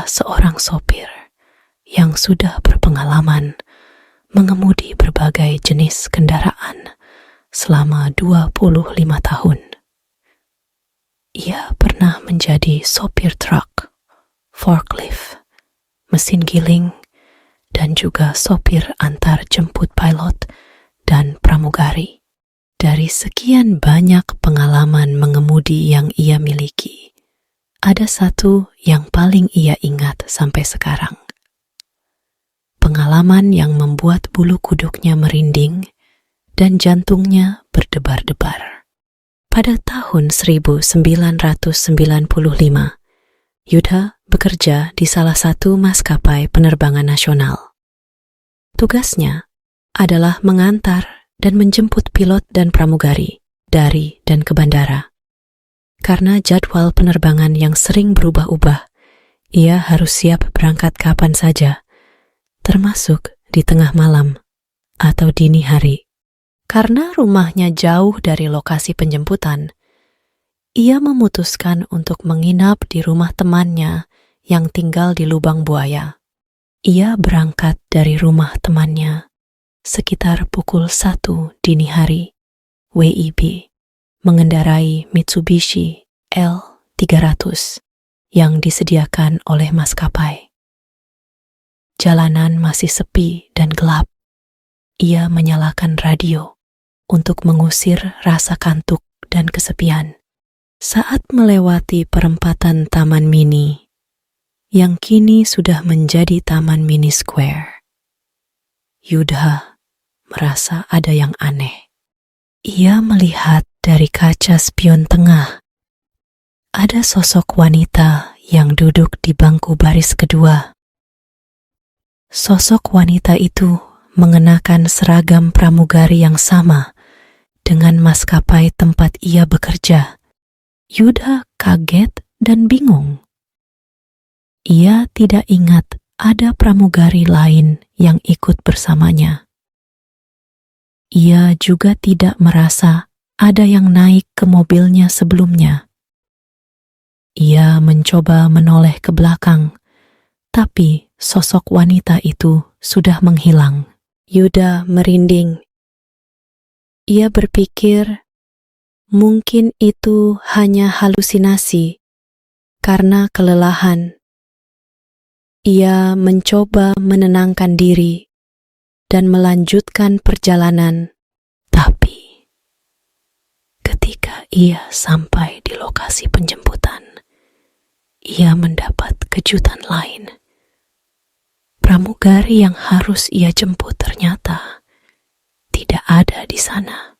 adalah seorang sopir yang sudah berpengalaman mengemudi berbagai jenis kendaraan selama 25 tahun. Ia pernah menjadi sopir truk, forklift, mesin giling, dan juga sopir antar jemput pilot dan pramugari. Dari sekian banyak pengalaman mengemudi yang ia miliki, ada satu yang paling ia ingat sampai sekarang. Pengalaman yang membuat bulu kuduknya merinding dan jantungnya berdebar-debar. Pada tahun 1995, Yudha bekerja di salah satu maskapai penerbangan nasional. Tugasnya adalah mengantar dan menjemput pilot dan pramugari dari dan ke bandara. Karena jadwal penerbangan yang sering berubah-ubah, ia harus siap berangkat kapan saja, termasuk di tengah malam atau dini hari. Karena rumahnya jauh dari lokasi penjemputan, ia memutuskan untuk menginap di rumah temannya yang tinggal di Lubang Buaya. Ia berangkat dari rumah temannya sekitar pukul 1 dini hari, WIB, mengendarai Mitsubishi L300 yang disediakan oleh maskapai. Jalanan masih sepi dan gelap. Ia menyalakan radio untuk mengusir rasa kantuk dan kesepian. Saat melewati perempatan Taman Mini, yang kini sudah menjadi Taman Mini Square, Yudha merasa ada yang aneh. Ia melihat dari kaca spion tengah, ada sosok wanita yang duduk di bangku baris kedua. Sosok wanita itu mengenakan seragam pramugari yang sama dengan maskapai tempat ia bekerja. Yudha kaget dan bingung. Ia tidak ingat ada pramugari lain yang ikut bersamanya. Ia juga tidak merasa ada yang naik ke mobilnya sebelumnya. Ia mencoba menoleh ke belakang, tapi sosok wanita itu sudah menghilang. Yudha merinding. Ia berpikir mungkin itu hanya halusinasi karena kelelahan. Ia mencoba menenangkan diri dan melanjutkan perjalanan. Tapi ketika ia sampai di lokasi penjemputan, ia mendapat kejutan lain. Pramugari yang harus ia jemput ternyata tidak ada di sana.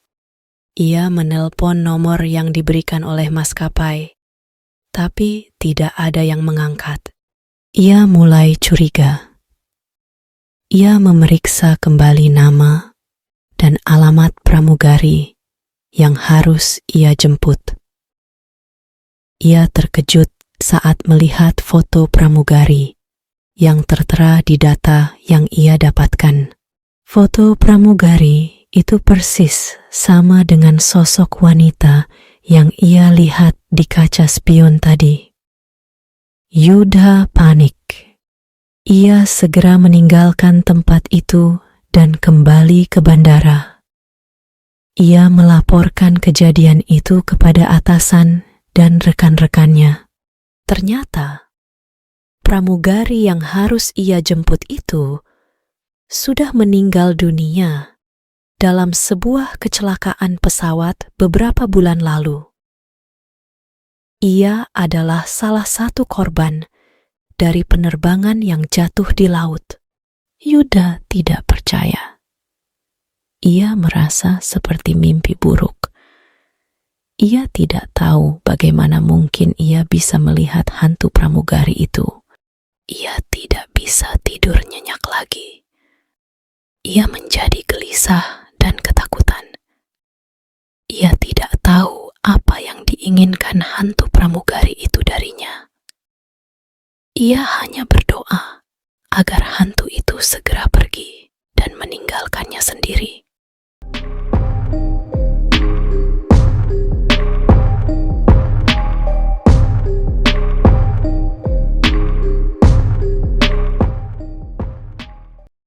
Ia menelpon nomor yang diberikan oleh maskapai, tapi tidak ada yang mengangkat. Ia mulai curiga. Ia memeriksa kembali nama dan alamat pramugari yang harus ia jemput. Ia terkejut saat melihat foto pramugari yang tertera di data yang ia dapatkan. Foto pramugari itu persis sama dengan sosok wanita yang ia lihat di kaca spion tadi. Yudha panik. Ia segera meninggalkan tempat itu dan kembali ke bandara. Ia melaporkan kejadian itu kepada atasan dan rekan-rekannya. Ternyata pramugari yang harus ia jemput itu sudah meninggal dunia dalam sebuah kecelakaan pesawat beberapa bulan lalu. Ia adalah salah satu korban dari penerbangan yang jatuh di laut. Yudha tidak percaya. Ia merasa seperti mimpi buruk. Ia tidak tahu bagaimana mungkin ia bisa melihat hantu pramugari itu. Ia tidak bisa tidur nyenyak lagi. Ia menjadi gelisah dan ketakutan. Ia tidak tahu apa yang diinginkan hantu pramugari itu darinya. Ia hanya berdoa agar hantu itu segera